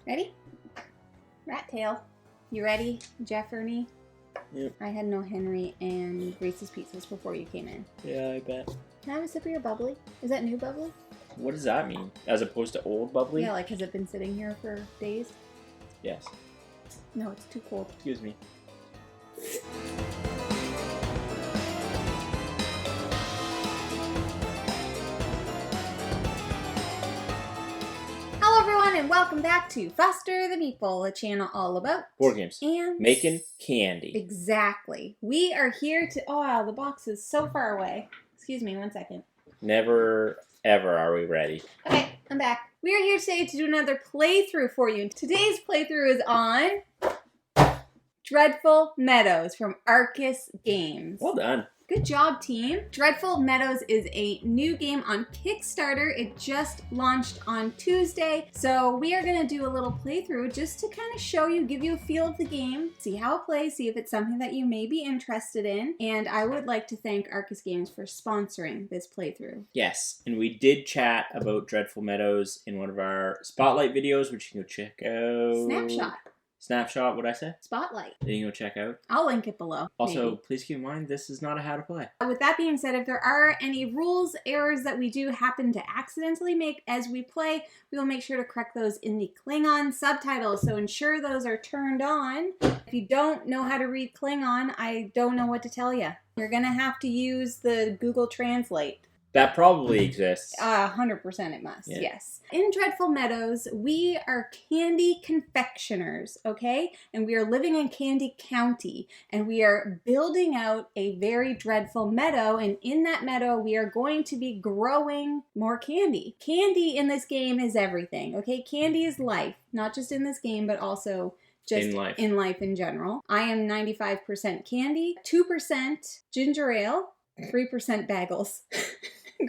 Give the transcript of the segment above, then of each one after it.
Ready? Rat tail. You ready, Jeff Ernie? Yep. I had no Henry and Reese's Pieces before you came in. Yeah, I bet. Can I have a sip of your bubbly? Is that new bubbly? What does that mean? As opposed to old bubbly? Yeah, like has it been sitting here for days? Yes. No, it's too cold. Excuse me. Hello everyone and welcome back to Foster the Meeple, a channel all about Board games. and Making candy. Exactly. We are here to... Oh, wow, the box is so far away. Excuse me, 1 second. Never, ever are we ready. Okay, I'm back. We are here today to do another playthrough for you. Today's playthrough is on Dreadful Meadows from Arkus Games. Well done. Good job, team. Dreadful Meadows is a new game on Kickstarter. It just launched on Tuesday. So we are gonna do a little playthrough just to kind of show you, give you a feel of the game, see how it plays, see if it's something that you may be interested in. And I would like to thank Arkus Games for sponsoring this playthrough. Yes, and we did chat about Dreadful Meadows in one of our Spotlight videos, which you can go check out. Snapshot, what'd I say? Spotlight. That you can go check out. I'll link it below. Also, maybe. please keep in mind, this is not a how to play. With that being said, if there are any rules, errors that we do happen to accidentally make as we play, we will make sure to correct those in the Klingon subtitles. So ensure those are turned on. If you don't know how to read Klingon, I don't know what to tell you. You're gonna have to use the Google Translate. That probably exists. 100% it must, Yeah. yes. In Dreadful Meadows, we are candy confectioners, okay? And we are living in Candy County, and we are building out a very dreadful meadow, and in that meadow, we are going to be growing more candy. Candy in this game is everything, okay? Candy is life, not just in this game, but also just in life in general. I am 95% candy, 2% ginger ale, 3% bagels.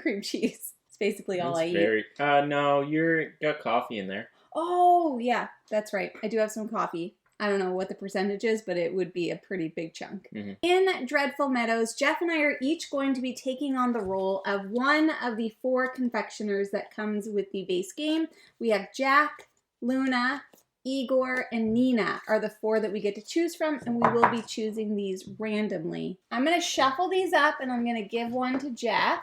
Cream cheese. It's basically all I eat. No, you're got coffee in there. Oh, yeah, that's right. I do have some coffee. I don't know what the percentage is, but it would be a pretty big chunk. Mm-hmm. In Dreadful Meadows, Jeff and I are each going to be taking on the role of one of the 4 confectioners that comes with the base game. We have Jack, Luna, Igor, and Nina are the 4 that we get to choose from, and we will be choosing these randomly. I'm going to shuffle these up, and I'm going to give one to Jeff.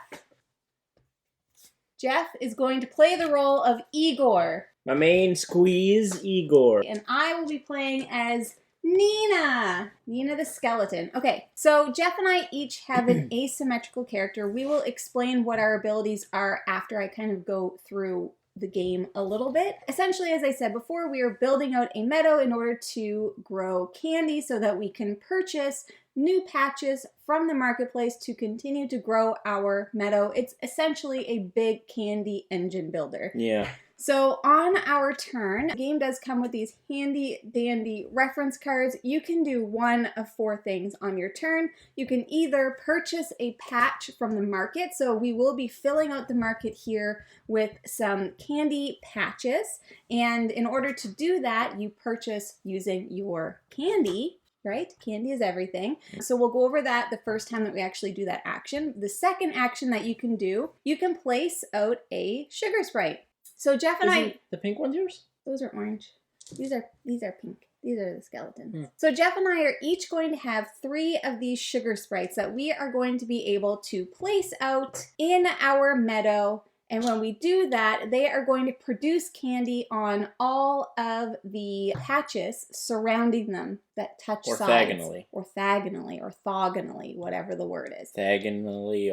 Jeff is going to play the role of Igor. My main squeeze, Igor. And I will be playing as Nina. Nina the skeleton. Okay, so Jeff and I each have an asymmetrical character. We will explain what our abilities are after I kind of go through the game a little bit. Essentially, as I said before, we are building out a meadow in order to grow candy so that we can purchase new patches from the marketplace to continue to grow our meadow. It's essentially a big candy engine builder. Yeah. So on our turn, the game does come with these handy dandy reference cards. You can do one of 4 things on your turn. You can either purchase a patch from the market. So we will be filling out the market here with some candy patches. And in order to do that, you purchase using your candy. Right? Candy is everything. So we'll go over that the first time that we actually do that action. The second action that you can do, you can place out a Sugar Sprite. So Jeff and I... The pink one's yours? Those are orange. These are pink. These are the skeletons. So Jeff and I are each going to have 3 of these Sugar Sprites that we are going to be able to place out in our meadow. And when we do that, they are going to produce candy on all of the patches surrounding them that touch sides. Orthogonally, whatever the word is. Orthogonally,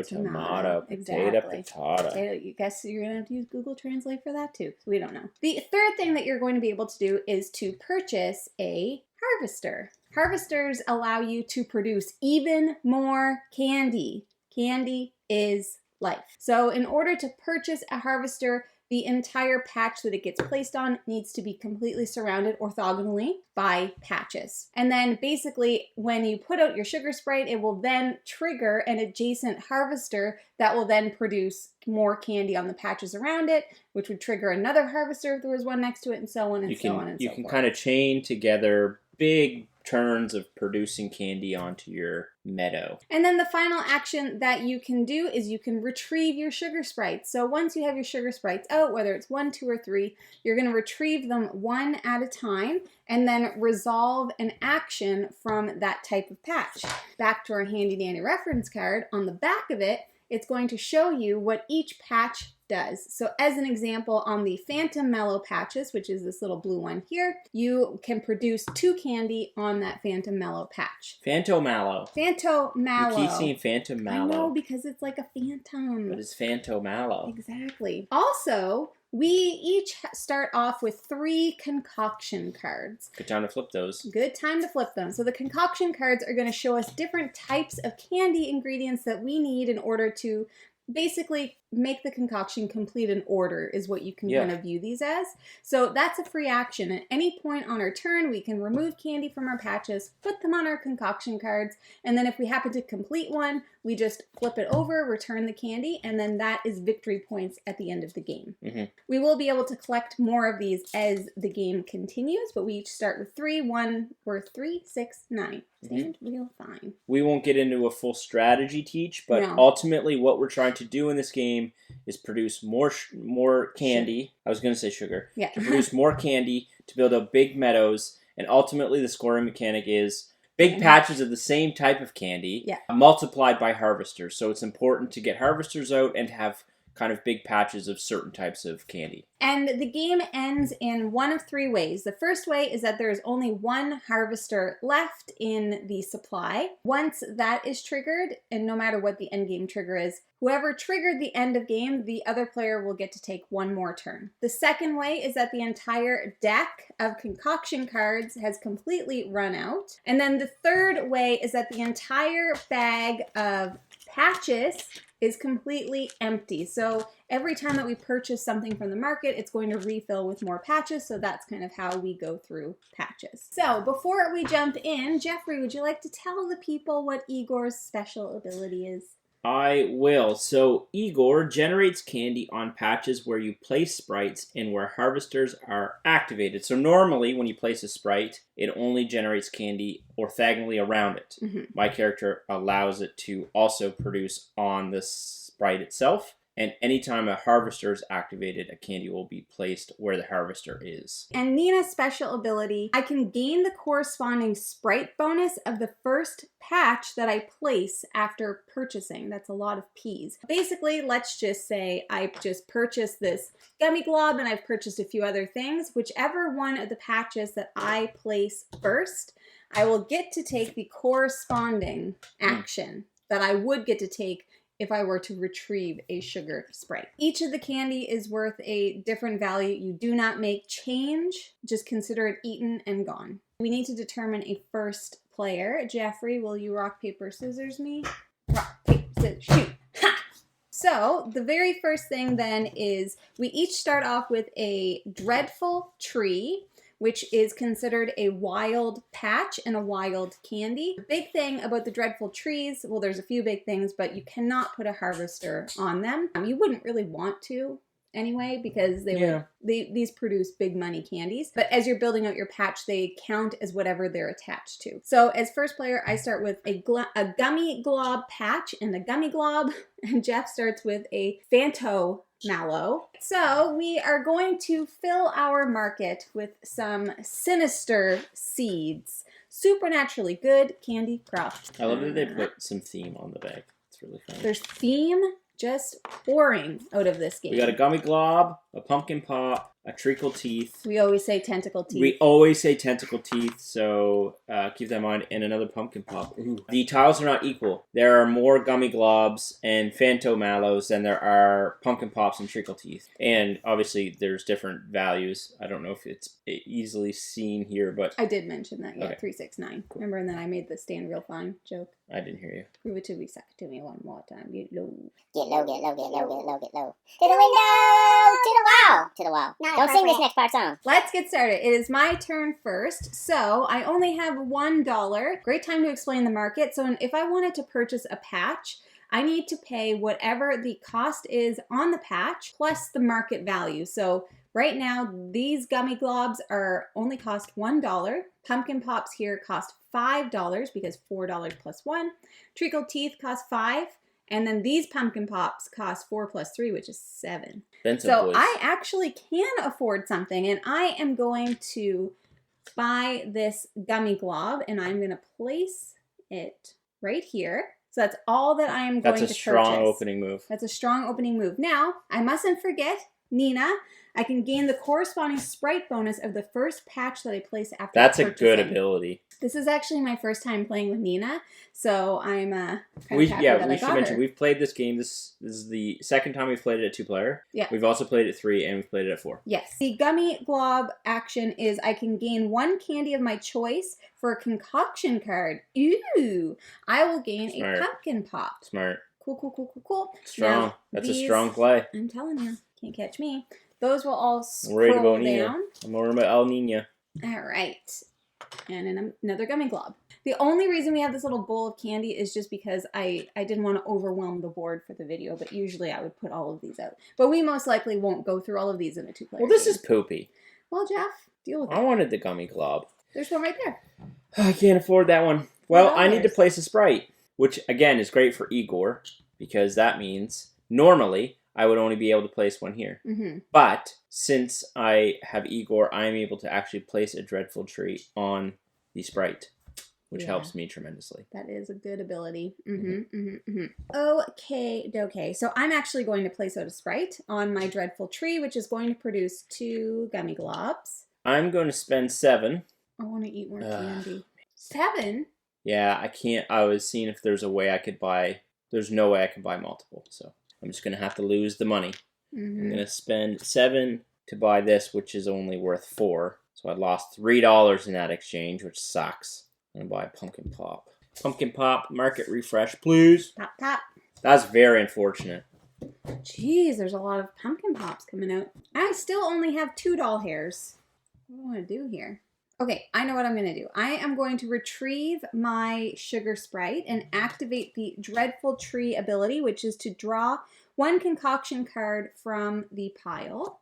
tomato, potato, exactly. potato. I guess you're going to have to use Google Translate for that too, because we don't know. The third thing that you're going to be able to do is to purchase a harvester. Harvesters allow you to produce even more candy. Candy is life. So in order to purchase a harvester, the entire patch that it gets placed on needs to be completely surrounded orthogonally by patches. And then basically when you put out your Sugar Sprite, it will then trigger an adjacent harvester that will then produce more candy on the patches around it, which would trigger another harvester if there was one next to it, and so on and so on and so forth. You can kind of chain together big turns of producing candy onto your meadow. And then the final action that you can do is you can retrieve your sugar sprites. So once you have your sugar sprites out, whether it's 1, 2, or 3, you're going to retrieve them one at a time and then resolve an action from that type of patch. Back to our handy dandy reference card, on the back of it, it's going to show you what each patch does. So as an example, on the Phantom Mallow patches, which is this little blue one here, you can produce 2 candy on that Phantom Mallow patch. Phantom Mallow. Phantom Mallow. You keep saying Phantom Mallow. I know, because it's like a phantom. But it's Phantom Mallow. Exactly. Also, we each start off with 3 concoction cards. Good time to flip those. Good time to flip them. So the concoction cards are going to show us different types of candy ingredients that we need in order to basically make the concoction complete an order, is what you can kind of view these as. So that's a free action. At any point on our turn, we can remove candy from our patches, put them on our concoction cards, and then if we happen to complete one, we just flip it over, return the candy, and then that is victory points at the end of the game. We will be able to collect more of these as the game continues, but we each start with 3. 1 worth 3, 6, 9. Stand real fine. We won't get into a full strategy teach, but ultimately what we're trying to do in this game is produce more candy. I was going to say sugar. Yeah. To produce more candy, to build up big meadows, and ultimately the scoring mechanic is big patches of the same type of candy multiplied by harvesters. So it's important to get harvesters out and to have kind of big patches of certain types of candy. And the game ends in one of 3 ways. The first way is that there is only 1 harvester left in the supply. Once that is triggered, and no matter what the end game trigger is, whoever triggered the end of game, the other player will get to take 1 more turn. The second way is that the entire deck of concoction cards has completely run out. And then the third way is that the entire bag of patches is completely empty. So every time that we purchase something from the market, it's going to refill with more patches. So that's kind of how we go through patches. So before we jump in, Jeffrey, would you like to tell the people what Igor's special ability is? I will. So Igor generates candy on patches where you place sprites and where harvesters are activated. So normally when you place a sprite, it only generates candy orthogonally around it. My character allows it to also produce on the sprite itself. And anytime a harvester is activated, a candy will be placed where the harvester is. And Nina's special ability, I can gain the corresponding sprite bonus of the first patch that I place after purchasing. That's a lot of P's. Basically, let's just say I just purchased this gummy glob and I've purchased a few other things. Whichever one of the patches that I place first, I will get to take the corresponding action that I would get to take if I were to retrieve a sugar sprite. Each of the candy is worth a different value. You do not make change. Just consider it eaten and gone. We need to determine a first player. Jeffrey, will you rock, paper, scissors me? Rock, paper, scissors, shoot. Ha! So the very first thing then is we each start off with a dreadful tree, which is considered a wild patch and a wild candy. The big thing about the dreadful trees, well, there's a few big things, but you cannot put a harvester on them. You wouldn't really want to anyway, because these produce big money candies. But as you're building out your patch, they count as whatever they're attached to. So as first player, I start with a gummy glob patch and a gummy glob, and Jeff starts with a Phantom Mallow. So we are going to fill our market with some sinister seeds. Supernaturally good candy craft. I love that they put some theme on the bag. It's really fun. There's theme just pouring out of this game. We got a gummy glob, a pumpkin pop, a treacle teeth. We always say tentacle teeth. We always say tentacle teeth, so keep that in mind. And another pumpkin pop. Ooh. The tiles are not equal. There are more gummy globs and Phantom Mallows than there are pumpkin pops and treacle teeth. And obviously there's different values. I don't know if it's easily seen here, but I did mention that, yeah, okay. 369. Cool. Remember, and then I made the stand real fine joke. I didn't hear you. Prove it to me, suck it to me one more time. Get low. Get low, get low, get low, get low, get low. To the window! To the wall! To the wall. Don't sing this next part song. Let's get started. It is my turn first. So I only have $1. Great time to explain the market. So if I wanted to purchase a patch, I need to pay whatever the cost is on the patch plus the market value. So Right now, these gummy globs only cost $1. Pumpkin pops here cost $5 because $4 plus 1. Treacle teeth cost $5. And then these pumpkin pops cost 4 plus 3, which is 7. So I actually can afford something, and I am going to buy this gummy glob, and I'm going to place it right here. So that's all that I am going to purchase. That's a strong opening move. That's a strong opening move. Now, I mustn't forget Nina. I can gain the corresponding sprite bonus of the first patch that I place after That's purchasing. a good ability. This is actually my first time playing with Nina, so I'm kind of happy we that I should got mention her. we've played this game. This is the second time we've played it at 2-player. Yeah. We've also played it at 3, and we've played it at 4. Yes. The gummy glob action is I can gain 1 candy of my choice for a concoction card. Ooh! I will gain a pumpkin pop. Smart. Cool. Strong. Now, That's a strong play. I'm telling you, can't catch me. Those will all scroll down. I'm worried about El Nino. All right. And another gummy glob. The only reason we have this little bowl of candy is just because I didn't want to overwhelm the board for the video, but usually I would put all of these out. But we most likely won't go through all of these in a 2-player Well, this game. is poopy. Well, Jeff, deal with it. I wanted the gummy glob. There's one right there. I can't afford that one. Well, $4. I need to place a sprite, which, again, is great for Igor, because that means, normally, I would only be able to place one here. Mm-hmm. But since I have Igor, I'm able to actually place a Dreadful Tree on the sprite, which helps me tremendously. That is a good ability. Okay. So I'm actually going to place out a sprite on my Dreadful Tree, which is going to produce 2 gummy globs. I'm going to spend 7. I want to eat more candy. 7? Yeah, I can't. I was seeing if there's a way I could buy. There's no way I can buy multiple, so I'm just going to have to lose the money. I'm going to spend 7 to buy this, which is only worth 4. So I lost $3 in that exchange, which sucks. I'm going to buy a pumpkin pop. Pumpkin pop, market refresh, please. Pop. That's very unfortunate. Jeez, there's a lot of pumpkin pops coming out. I still only have 2 doll hairs. What do I want to do here? Okay, I know what I'm going to do. I am going to retrieve my Sugar Sprite and activate the Dreadful Tree ability, which is to draw 1 concoction card from the pile.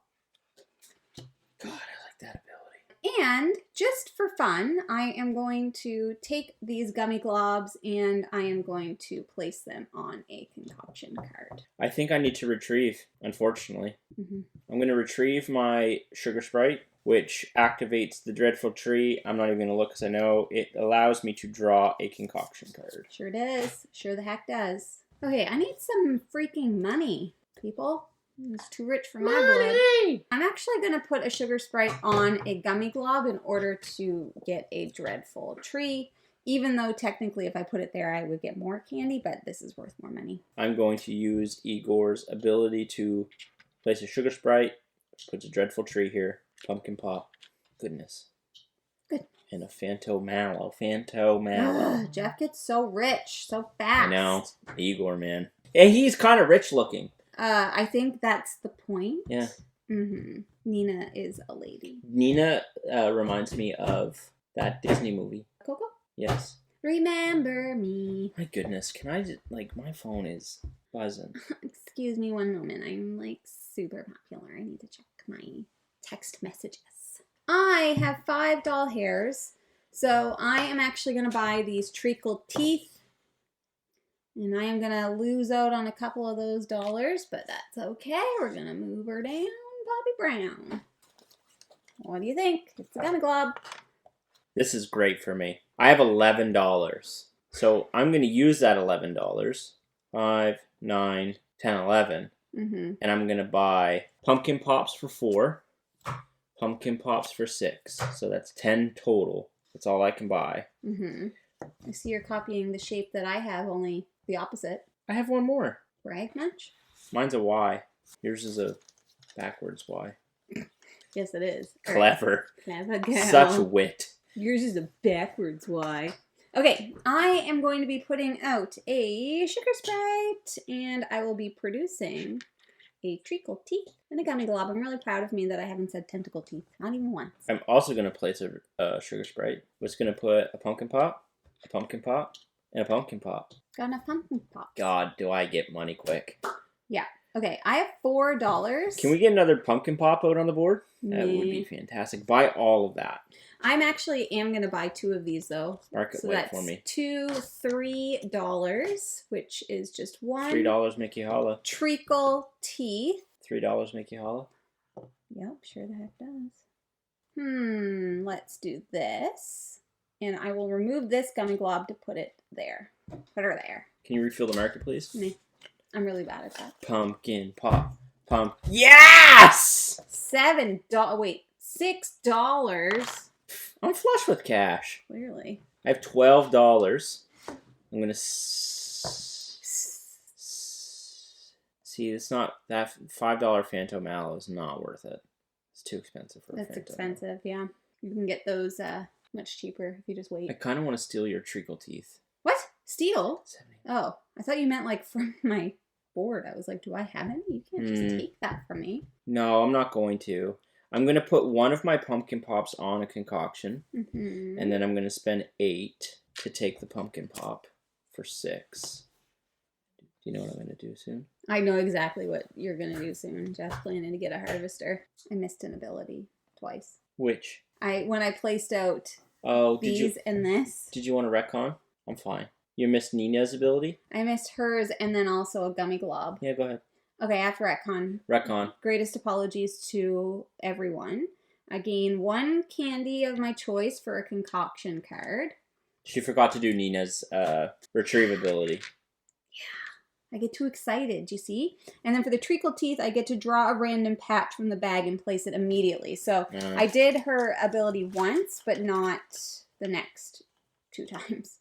God, I like that ability. And just for fun, I am going to take these gummy globs and I am going to place them on a concoction card. I think I need to retrieve, unfortunately. I'm going to retrieve my Sugar Sprite, which activates the Dreadful Tree. I'm not even going to look because I know it allows me to draw a concoction card. Sure does. Sure the heck does. Okay, I need some freaking money, people. It's too rich for my blood. I'm actually going to put a Sugar Sprite on a gummy glob in order to get a Dreadful Tree. Even though technically if I put it there, I would get more candy, but this is worth more money. I'm going to use Igor's ability to place a Sugar Sprite, puts a Dreadful Tree here, pumpkin pop. Goodness. Good. And a Fanto Mallow. Jeff gets so rich, so fast. I know. Igor, man. And he's kind of rich looking. I think that's the point. Yeah. Nina is a lady. Nina reminds me of that Disney movie. Coco? Yes. Remember me. My goodness, can I just, my phone is buzzing. Excuse me one moment. I'm, super popular. I need to check my text messages. I have 5 doll hairs, so I am actually going to buy these treacle teeth. And I am going to lose out on a couple of those dollars, but that's okay. We're going to move her down, Bobby Brown. What do you think? It's a gummy glob. This is great for me. I have $11. So I'm going to use that $11. 5, 9, 10, 11. And I'm going to buy pumpkin pops for 4. Pumpkin pops for 6. So that's 10 total. That's all I can buy. I see you're copying the shape that I have, only the opposite. I have one more. Brag much? Mine's a Y. Yours is a backwards Y. Yes, it is. Clever. Clever girl. Such wit. Yours is a backwards Y. Okay, I am going to be putting out a Sugar Sprite, and I will be producing a treacle teeth and a gummy glob. I'm really proud of me that I haven't said tentacle teeth. Not even once. I'm also going to place a Sugar Sprite. We're just going to put a pumpkin pop, and a pumpkin pop. Got enough pumpkin pops. God, do I get money quick. Yeah. Okay, I have $4. Can we get another pumpkin pop out on the board? That would be fantastic. Buy all of that. I'm actually going to buy 2 of these though. Mark it white for me. $3, which is just one. $3 make you holla. Treacle teeth. $3 make you holla. Yep, sure the heck does. Let's do this. And I will remove this gummy glob to put it there. Put her there. Can you refill the market, please? Me. I'm really bad at that. Pumpkin pop. Yes! $6. I'm flush with cash. Clearly. I have $12. I'm gonna see. It's not that $5 Phantom Mallow is not worth it. It's too expensive for. That's expensive. Yeah, you can get those much cheaper if you just wait. I kind of want to steal your treacle teeth. What? Steal? 70. Oh, I thought you meant like from my board. I was like, do I have any? You can't just take that from me. No, I'm not going to. I'm going to put one of my pumpkin pops on a concoction. And then I'm going to spend 8 to take the pumpkin pop for 6. Do you know what I'm going to do soon? I know exactly what you're going to do soon. Jeff's planning to get a harvester. I missed an ability twice. Which? When I placed out these and this. Did you want to retcon? I'm fine. You missed Nina's ability? I missed hers and then also a gummy glob. Yeah, go ahead. Okay, after retcon. Retcon. Greatest apologies to everyone. I gain 1 candy of my choice for a concoction card. She forgot to do Nina's retrieve ability. Yeah. I get too excited, you see? And then for the treacle teeth, I get to draw a random patch from the bag and place it immediately. So I did her ability once, but not the next 2 times.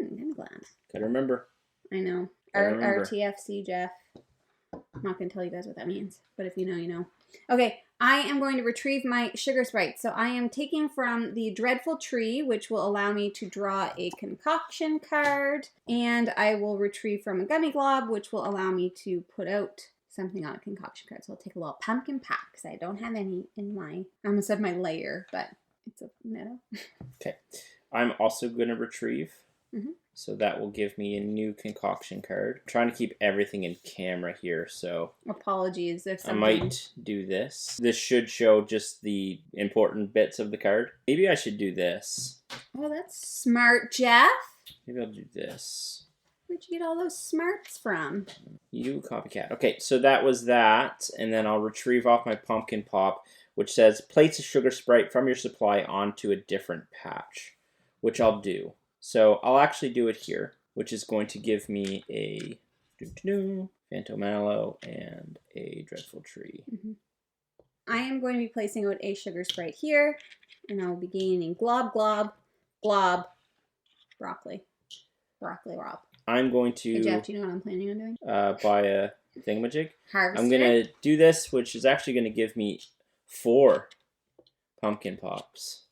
I'm glad. Gotta remember. I know. RTFC, Jeff. I'm not going to tell you guys what that means, but if you know, you know. Okay, I am going to retrieve my Sugar Sprites. So I am taking from the Dreadful Tree, which will allow me to draw a concoction card, and I will retrieve from a gummy glob, which will allow me to put out something on a concoction card. So I'll take a little pumpkin pop, because I don't have any in my, I almost said my layer, but it's a meadow. Okay, I'm also going to retrieve. So that will give me a new concoction card. I'm trying to keep everything in camera here, so... Apologies if something... I might do this. This should show just the important bits of the card. Maybe I should do this. Oh, that's smart, Jeff. Maybe I'll do this. Where'd you get all those smarts from? You copycat. Okay, so that was that, and then I'll retrieve off my pumpkin pop, which says, place a Sugar Sprite from your supply onto a different patch, which I'll do. So I'll actually do it here, which is going to give me a Phantom Mallow and a Dreadful Tree. I am going to be placing out a Sugar Sprite here, and I'll be gaining glob, glob, glob, broccoli. Broccoli rob. I'm going to... Hey Jeff, do you know what I'm planning on doing? Buy a thingamajig. Harvester. I'm going to do this, which is actually going to give me 4 pumpkin pops.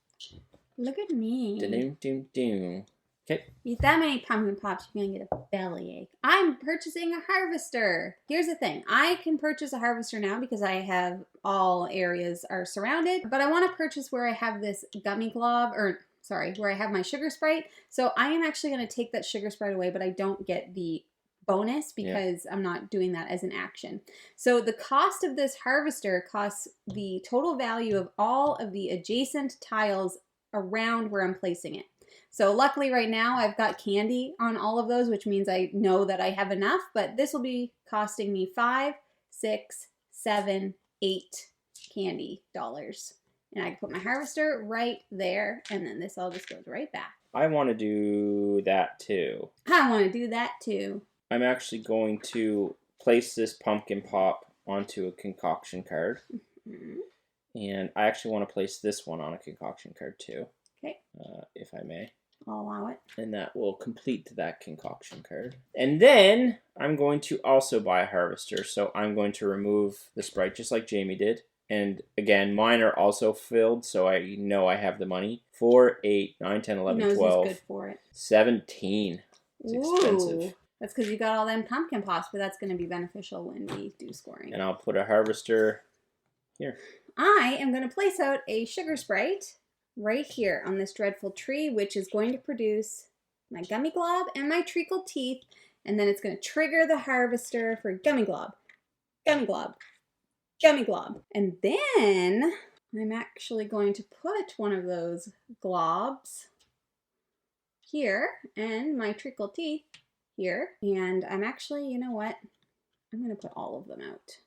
Look at me. Doom. Okay. Eat that many pumpkin pops, you're going to get a bellyache. I'm purchasing a harvester. Here's the thing. I can purchase a harvester now because I have all areas are surrounded. But I want to purchase where I have this gummy glob, where I have my Sugar Sprite. So I am actually going to take that Sugar Sprite away, but I don't get the bonus because I'm not doing that as an action. So the cost of this harvester costs the total value of all of the adjacent tiles around where I'm placing it. So luckily right now I've got candy on all of those, which means I know that I have enough, but this will be costing me 5, 6, 7, 8 candy dollars. And I can put my harvester right there, and then this all just goes right back. I want to do that too. I want to do that too. I'm actually going to place this pumpkin pop onto a concoction card. And I actually want to place this one on a concoction card too. Okay. If I may. I'll allow it. And that will complete that concoction card. And then I'm going to also buy a harvester. So I'm going to remove the sprite just like Jamie did. And again, mine are also filled, so I know I have the money. 4, 8, 9, 10, 11, 12. Good for it. 17. It's expensive. That's because you got all them pumpkin pops, but that's going to be beneficial when we do scoring. And I'll put a harvester here. I am going to place out a Sugar Sprite right here on this Dreadful Tree, which is going to produce my gummy glob and my treacle teeth. And then it's going to trigger the harvester for gummy glob, gummy glob, gummy glob. And then I'm actually going to put one of those globs here and my treacle teeth here. And I'm actually, you know what? I'm going to put all of them out.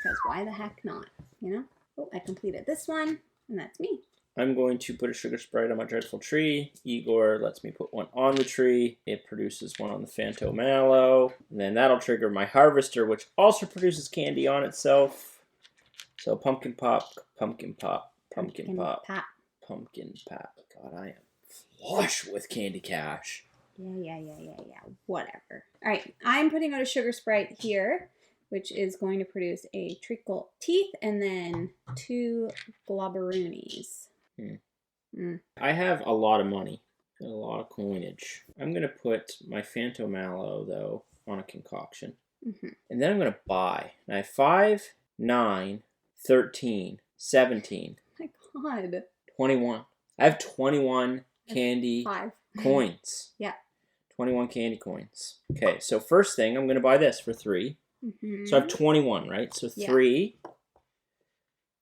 Because why the heck not, you know? Oh, I completed this one, and that's me. I'm going to put a sugar sprite on my dreadful tree. Igor lets me put one on the tree. It produces one on the Phantom Mallow. And then that'll trigger my harvester, which also produces candy on itself. So pumpkin pop, pumpkin pop, pumpkin pop, pumpkin pop. God, I am flush with candy cash. Yeah. Whatever. All right, I'm putting out a sugar sprite here, which is going to produce a treacle teeth and then 2 globberoonies. I have a lot of money, a lot of coinage. I'm going to put my Phantom Mallow, though, on a concoction. And then I'm going to buy. And I have 5, 9, 13, 17. Oh my God. 21. I have 21 candy coins. Yeah. 21 candy coins. Okay, so first thing, I'm going to buy this for 3. So I have 21, right? So 3.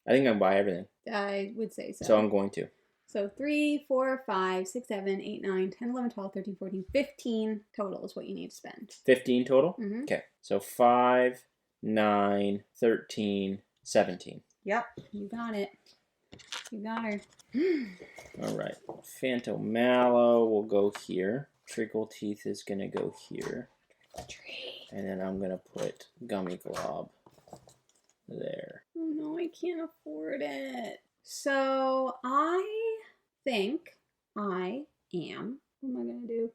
I think I'm going to buy everything. I would say so. So I'm going to. So 3, 4, 5, 6, 7, 8, 9, 10, 11, 12, 13, 14, 15 total is what you need to spend. 15 total? Okay. So 5, 9, 13, 17. Yep. You got it. You got her. All right. Phantom Mallow will go here. Treacle Teeth is going to go here. And then I'm going to put Gummy Glob there. Oh no, I can't afford it. So I think I am, what am I going to do?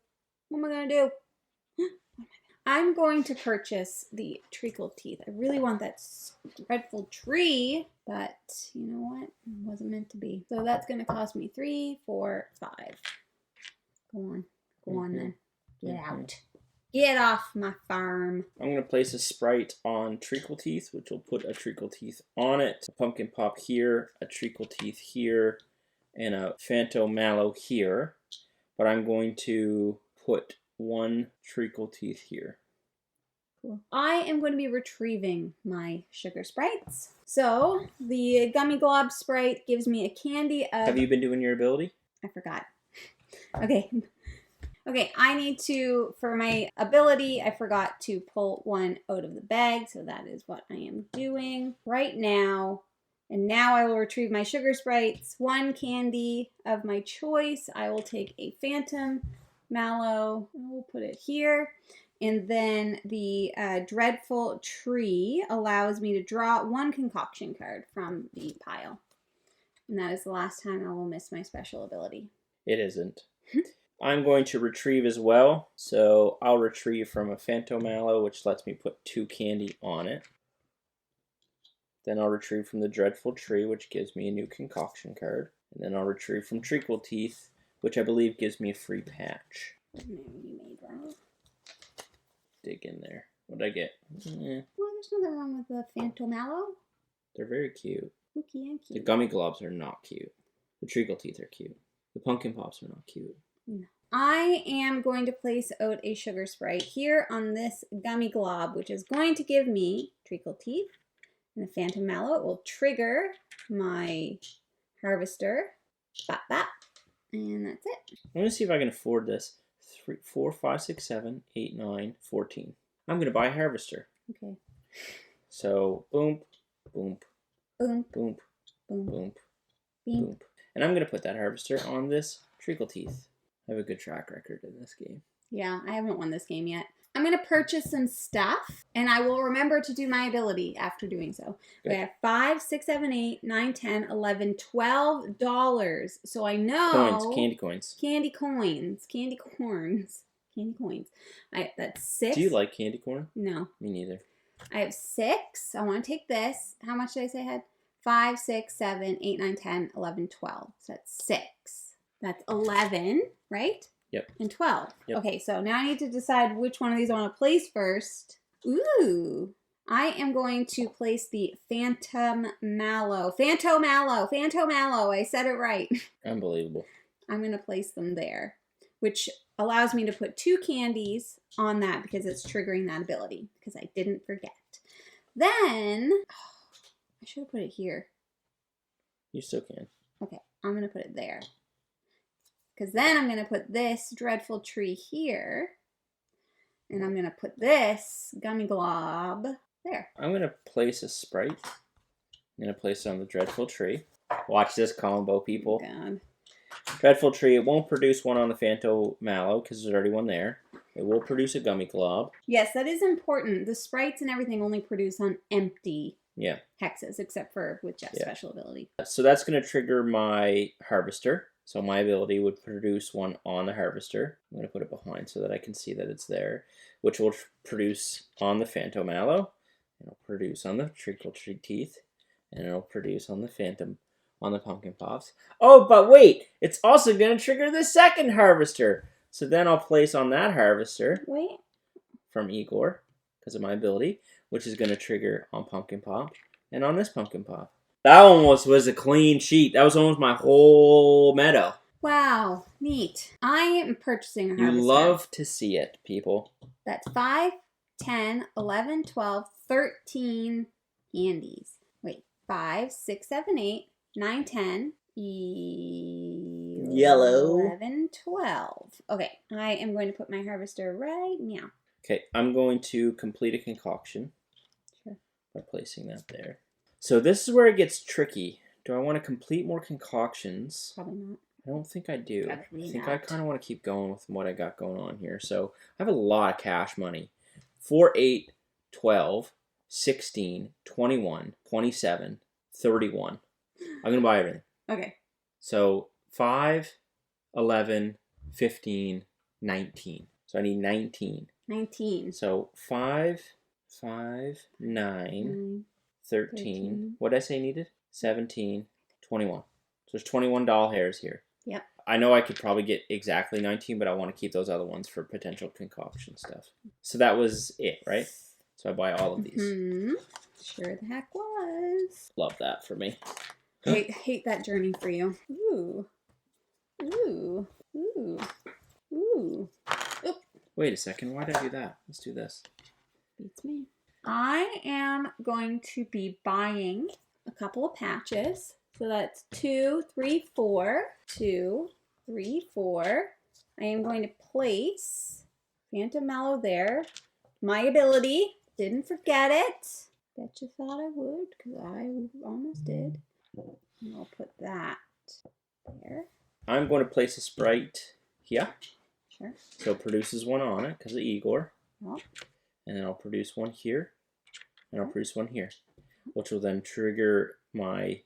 What am I going to do? I'm going to purchase the treacle teeth. I really want that dreadful tree, but you know what? It wasn't meant to be. So that's going to cost me 3, 4, 5. Go on. Go on then. Get out. Get off my farm. I'm going to place a sprite on Treacle Teeth, which will put a Treacle Teeth on it. A Pumpkin Pop here, a Treacle Teeth here, and a Phantom Mallow here. But I'm going to put 1 Treacle Teeth here. Cool. I am going to be retrieving my Sugar Sprites. So, the Gummy Glob Sprite gives me a candy of... Have you been doing your ability? I forgot. Okay, I need to, for my ability, I forgot to pull 1 out of the bag, so that is what I am doing right now. And now I will retrieve my Sugar Sprites, 1 candy of my choice. I will take a Phantom Mallow, and we'll put it here. And then the Dreadful Tree allows me to draw 1 concoction card from the pile. And that is the last time I will miss my special ability. It isn't. I'm going to retrieve as well, so I'll retrieve from a Phantom Mallow, which lets me put 2 candy on it. Then I'll retrieve from the Dreadful Tree, which gives me a new concoction card. And then I'll retrieve from Treacle Teeth, which I believe gives me a free patch. No, you made wrong. Dig in there. What did I get? Well, there's nothing wrong with the Phantom Mallow. They're very cute. Kooky and cute. The Gummy Globs are not cute. The Treacle Teeth are cute. The Pumpkin Pops are not cute. No. I am going to place out a Sugar Sprite here on this Gummy Glob, which is going to give me Treacle Teeth and a Phantom Mallow. It will trigger my harvester. Bop, bop. And that's it. I'm going to see if I can afford this. 3, 4, 5, 6, 7, 8, 9, 14. I'm going to buy a harvester. Okay. So, boom, boom, Boom, boom, boom, boom, beep. boom. And I'm going to put that harvester on this Treacle Teeth. I have a good track record in this game. Yeah, I haven't won this game yet. I'm going to purchase some stuff, and I will remember to do my ability after doing so. Good. I have 5, 6, 7, 8, 9, 10, 11, $12. So I know... Coins, candy coins. Candy coins. Candy corns. Candy coins. That's 6. Do you like candy corn? No. Me neither. I have 6. I want to take this. How much did I say I had? 5, 6, 7, 8, 9, 10, 11, 12. So that's 6. That's 11, right? Yep. And 12. Yep. Okay, so now I need to decide which one of these I want to place first. Ooh. I am going to place the Phantom Mallow. Phantom Mallow. Phantom Mallow. I said it right. Unbelievable. I'm going to place them there, which allows me to put 2 candies on that because it's triggering that ability, because I didn't forget. Then, I should have put it here. You still can. Okay, I'm going to put it there. Because then I'm going to put this dreadful tree here. And I'm going to put this gummy glob there. I'm going to place a sprite. I'm going to place it on the dreadful tree. Watch this combo, people. Oh, God. Dreadful tree, it won't produce one on the Phantom Mallow because there's already one there. It will produce a gummy glob. Yes, that is important. The sprites and everything only produce on empty hexes, except for with Jeff's special ability. So that's going to trigger my harvester. So my ability would produce one on the harvester. I'm going to put it behind so that I can see that it's there, which will produce on the Phantom Mallow. It'll produce on the Treacle Tree Teeth, and it'll produce on the Phantom, on the Pumpkin Pops. Oh, but wait! It's also going to trigger the second harvester. So then I'll place on that harvester from Igor, because of my ability, which is going to trigger on Pumpkin Pop, and on this Pumpkin Pop. That almost was a clean sheet. That was almost my whole meadow. Wow, neat. I am purchasing a harvester. You love to see it, people. That's 5, 10, 11, 12, 13 candies. Wait, 5, 6, 7, 8, 9, 10, Yellow. 11, 12. Okay, I am going to put my harvester right now. Okay, I'm going to complete a concoction by placing that there. So this is where it gets tricky. Do I want to complete more concoctions? Probably not. I don't think I do. Probably I think not. I kind of want to keep going with what I got going on here. So I have a lot of cash money. 4, 8, 12, 16, 21, 27, 31. I'm going to buy everything. Okay. So 5, 11, 15, 19. So I need 19. 19. So 5, 9, 13. What did I say needed? 17, 21. So there's 21 doll hairs here. Yep. I know I could probably get exactly 19, but I want to keep those other ones for potential concoction stuff. So that was it, right? So I buy all of these. Mm-hmm. Sure the heck was. Love that for me. Hate that journey for you. Ooh. Ooh. Ooh. Ooh. Oop. Wait a second. Why did I do that? Let's do this. Beats me. I am going to be buying a couple of patches. So that's 2, 3, 4. 2, 3, 4. I am going to place Phantom Mallow there. My ability. Didn't forget it. Bet you thought I would, because I almost did. And I'll put that there. I'm going to place a sprite here. Sure. So it produces one on it because of Igor. Well. And then I'll produce one here. And I'll produce one here. Which will then trigger my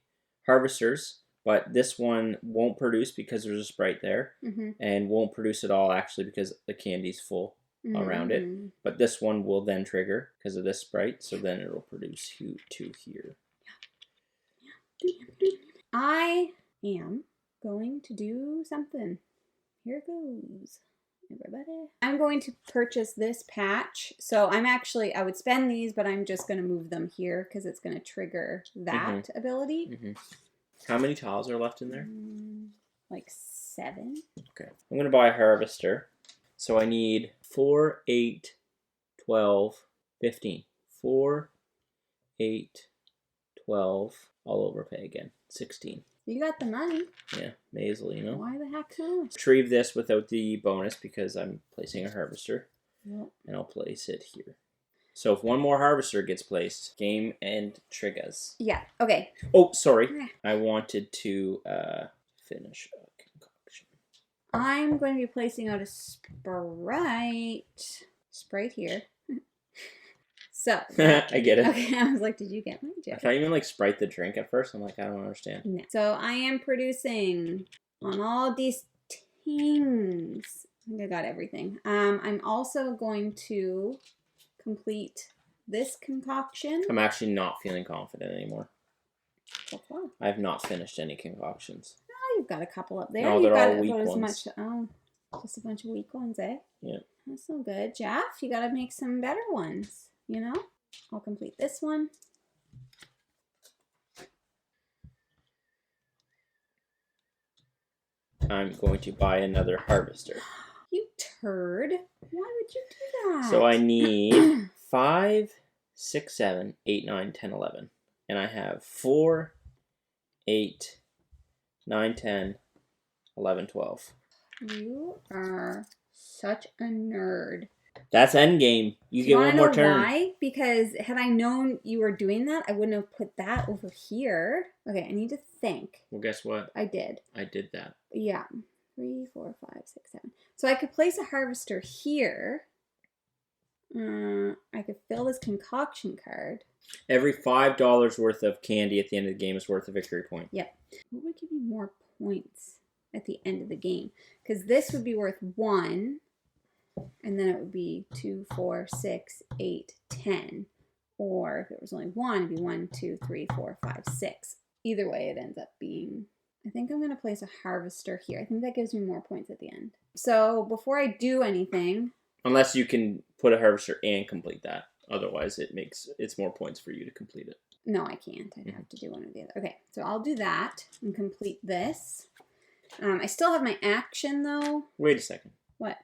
harvesters. But this one won't produce because there's a sprite there. Mm-hmm. And won't produce at all actually because the candy's full around it. But this one will then trigger because of this sprite. So then it'll produce 2 here. I am going to do something. Here goes, everybody. I'm going to purchase this patch. So I would spend these, but I'm just going to move them here because it's going to trigger that ability. How many tiles are left in there? Like 7. Okay. I'm going to buy a harvester. So I need 4, 8, 12, 15. 4, 8, 12. I'll overpay again. 16. You got the money. Yeah, Maisel, you know. Why the heck not? Retrieve this without the bonus because I'm placing a harvester. Yep. And I'll place it here. So if one more harvester gets placed, game and triggers. Yeah, okay. Oh, sorry. I wanted to finish a concoction. I'm going to be placing out a sprite here. So. I get it. Okay, I was like, did you get my joke? I thought you meant like Sprite the drink at first. I'm like, I don't understand. No. So I am producing on all these things. I think I got everything. I'm also going to complete this concoction. I'm actually not feeling confident anymore. So far. I have not finished any concoctions. Oh, you've got a couple up there. No, You've they're got all weak about as ones. much. Just a bunch of weak ones, eh? Yeah. That's no good. Jeff, you got to make some better ones. You know? I'll complete this one. I'm going to buy another harvester. turd. Why would you do that? So I need 5, 6, 7, 8, 9, 10, 11. And I have 4, 8, 9, 10, 11, 12. You are such a nerd. That's endgame. You get one more turn. Why? Because had I known you were doing that, I wouldn't have put that over here. Okay, I need to think. Well, guess what? I did. I did that. Yeah. 3, 4, 5, 6, 7. So I could place a harvester here. I could fill this concoction card. Every $5 worth of candy at the end of the game is worth a victory point. Yep. What would give you more points at the end of the game? Because this would be worth 1, and then it would be 2, 4, 6, 8, 10. Or if it was only 1, it'd be 1, 2, 3, 4, 5, 6. Either way, it ends up being... I think I'm going to place a harvester here. I think that gives me more points at the end. So before I do anything... Unless you can put a harvester and complete that. Otherwise, it's more points for you to complete it. No, I can't. I'd have to do one or the other. Okay, so I'll do that and complete this. I still have my action, though. Wait a second. What?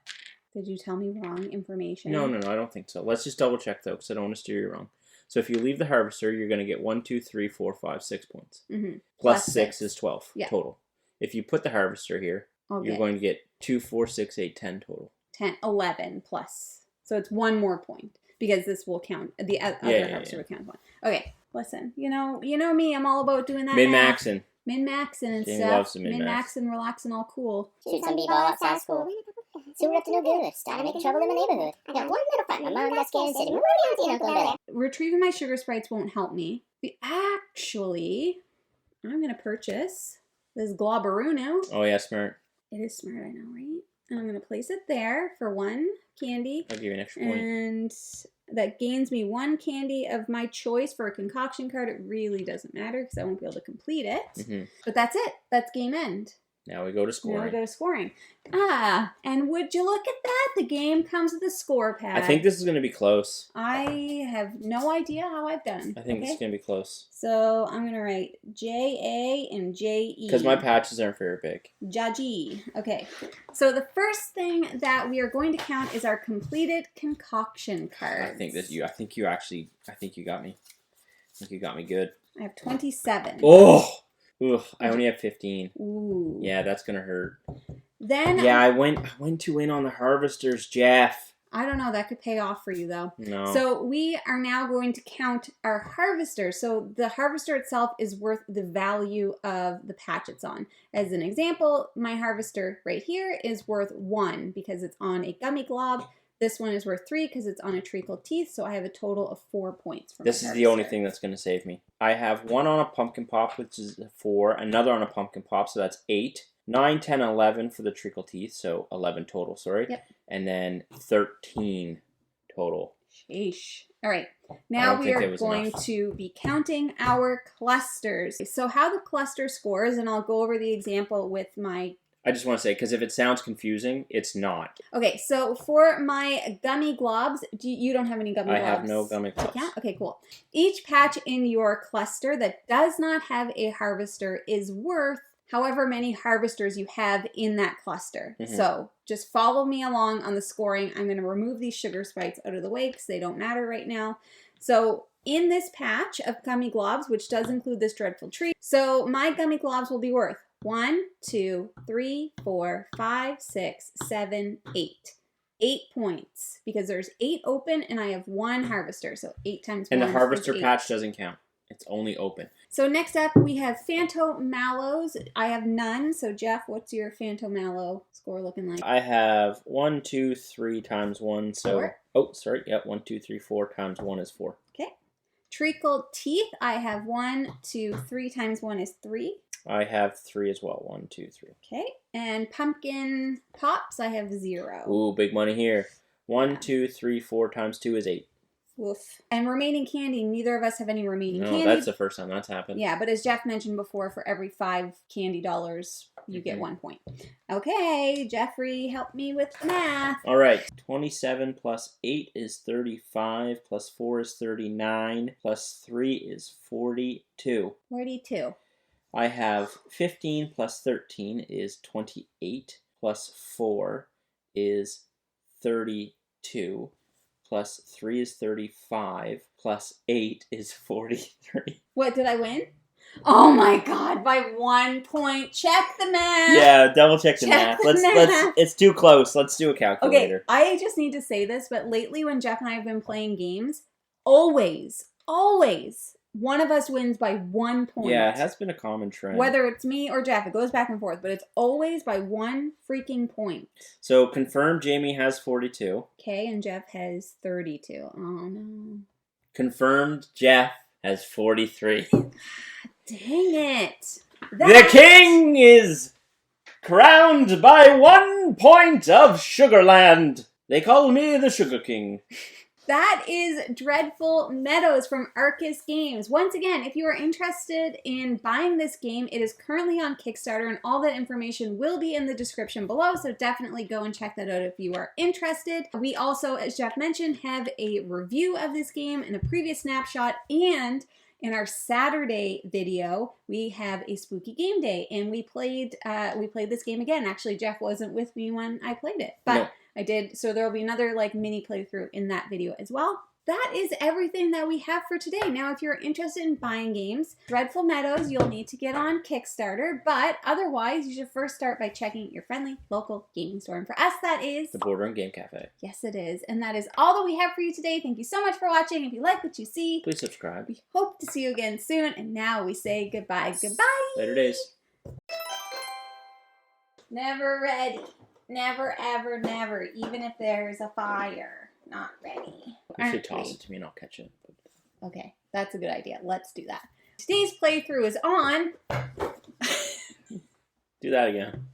Did you tell me wrong information? No, I don't think so. Let's just double check, though, because I don't want to steer you wrong. So if you leave the harvester, you're going to get 1, 2, 3, 4, 5, 6 points. Mm-hmm. Plus 6 is 12 yeah. total. If you put the harvester here, you're going to get 2, 4, 6, 8, 10 total. 10, 11 plus. So it's 1 more point because this will count. The other harvester will count 1. Okay, listen. You know me. I'm all about doing that. Min-maxing. Min-maxing and Jamie stuff. loves to min-max. Min-maxing, relaxing, all cool. Shoot some b-ball outside school. See we're up to no good. Started making trouble in the neighborhood. I got one little fight. My mom got scared and said, "Remember the auntie and uncle in bed." Retrieving my sugar sprites won't help me. Actually, I'm going to purchase this Globberoo. Oh, yeah, smart. It is smart, I know, right? And I'm going to place it there for 1 candy. I'll give you an extra point. And that gains me 1 candy of my choice for a concoction card. It really doesn't matter because I won't be able to complete it. Mm-hmm. But that's it. That's game end. Now we go to scoring. Now we go to scoring. And would you look at that? The game comes with a score pad. I think this is going to be close. I have no idea how I've done. I think it's going to be close. So I'm going to write J-A and J-E. Because my patches aren't very big. Jaji. Okay. So the first thing that we are going to count is our completed concoction cards. I think you got me. I think you got me good. I have 27. Oh! Ugh, I only have 15. Ooh. Yeah, that's gonna hurt. Then I went to win on the harvesters, Jeff. I don't know, that could pay off for you though. No. So we are now going to count our harvester. So the harvester itself is worth the value of the patch it's on. As an example, my harvester right here is worth 1 because it's on a gummy glob. This one is worth 3 because it's on a treacle teeth, so I have a total of 4 points. This is the only thing that's going to save me. I have 1 on a pumpkin pop, which is 4, another on a pumpkin pop, so that's 8, 9, 10, 11 for the treacle teeth, so 11 total, sorry. Yep. And then 13 total. Sheesh. All right, now we are going to be counting our clusters. So how the cluster scores, and I'll go over the example with my... I just want to say, because if it sounds confusing, it's not. Okay, so for my gummy globs, you don't have any gummy globs? I have no gummy globs. Okay, cool. Each patch in your cluster that does not have a harvester is worth however many harvesters you have in that cluster. Mm-hmm. So just follow me along on the scoring. I'm going to remove these sugar sprites out of the way because they don't matter right now. So in this patch of gummy globs, which does include this dreadful tree, so my gummy globs will be worth 1, 2, 3, 4, 5, 6, 7, 8. 8 points because there's 8 open and I have 1 harvester. So 8 times 1 And the harvester is 8. patch doesn't count. It's only open. So next up we have Phanto Mallows. I have none. So Jeff, what's your Phanto Mallow score looking like? I have 1, 2, 3 times 1. So 4. Oh, sorry. Yep, 1, 2, 3, 4 times 1 is 4. Okay. Treacle teeth. I have 1, 2, 3 times 1 is 3. I have 3 as well. 1, 2, 3. Okay. And pumpkin pops, I have 0. Ooh, big money here. 1, 2, 3, 4 times 2 is 8. Woof. And remaining candy, neither of us have any remaining candy. No, that's the first time that's happened. Yeah, but as Jeff mentioned before, for every 5 candy dollars, you get 1 point. Okay, Jeffrey, help me with the math. All right. 27 plus 8 is 35, plus 4 is 39, plus 3 is 42. 42. I have 15 plus 13 is 28, plus 4 is 32, plus 3 is 35, plus 8 is 43. What, did I win? Oh my god, by 1 point. Check the math. Yeah, double check the math. the Let's math. it's too close. Let's do a calculator. Okay, I just need to say this, but lately when Jeff and I have been playing games, always, one of us wins by 1 point. Yeah, it has been a common trend. Whether it's me or Jeff, it goes back and forth, but it's always by 1 freaking point. So confirmed Jamie has 42. Okay, and Jeff has 32. Oh no. Confirmed Jeff has 43. Dang it. The king is crowned by 1 point of Sugarland. They call me the Sugar King. That is Dreadful Meadows from Arkus Games. Once again, if you are interested in buying this game, it is currently on Kickstarter, and all that information will be in the description below, so definitely go and check that out if you are interested. We also, as Jeff mentioned, have a review of this game and a previous snapshot, and in our Saturday video, we have a spooky game day, and we played this game again. Actually, Jeff wasn't with me when I played it, but no. I did, so there will be another mini playthrough in that video as well. That is everything that we have for today. Now, if you're interested in buying games, Dreadful Meadows, you'll need to get on Kickstarter, but otherwise, you should first start by checking your friendly local gaming store. And for us, that is the Border and Game Cafe. Yes, it is. And that is all that we have for you today. Thank you so much for watching. If you like what you see, please subscribe. We hope to see you again soon. And now we say goodbye. Goodbye. Later days. Never ready. Never, ever, never. Even if there's a fire. Not ready. You should toss it to me and I'll catch it. Okay, that's a good idea. Let's do that. Today's playthrough is on... Do that again.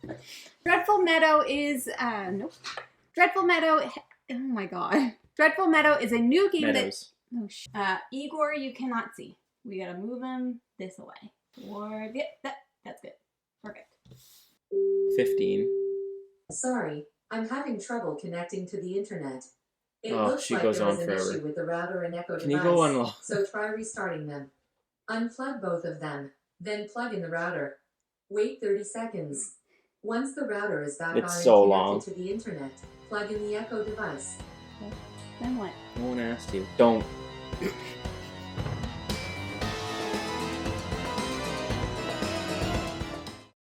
Dreadful Meadow is... nope. Dreadful Meadow... Oh my god. Dreadful Meadow is a new game Meadows. Igor, you cannot see. We gotta move him this way. That's good. Perfect. 15. Sorry, I'm having trouble connecting to the internet. It Oh, looks she like goes there on is an forever. issue with the router and Echo Can device, you go on long? so try restarting them. Unplug both of them, then plug in the router. Wait 30 seconds. Once the router is back It's on so and long. connected to the internet, plug in the Echo device. Then what? No one asked you. Don't.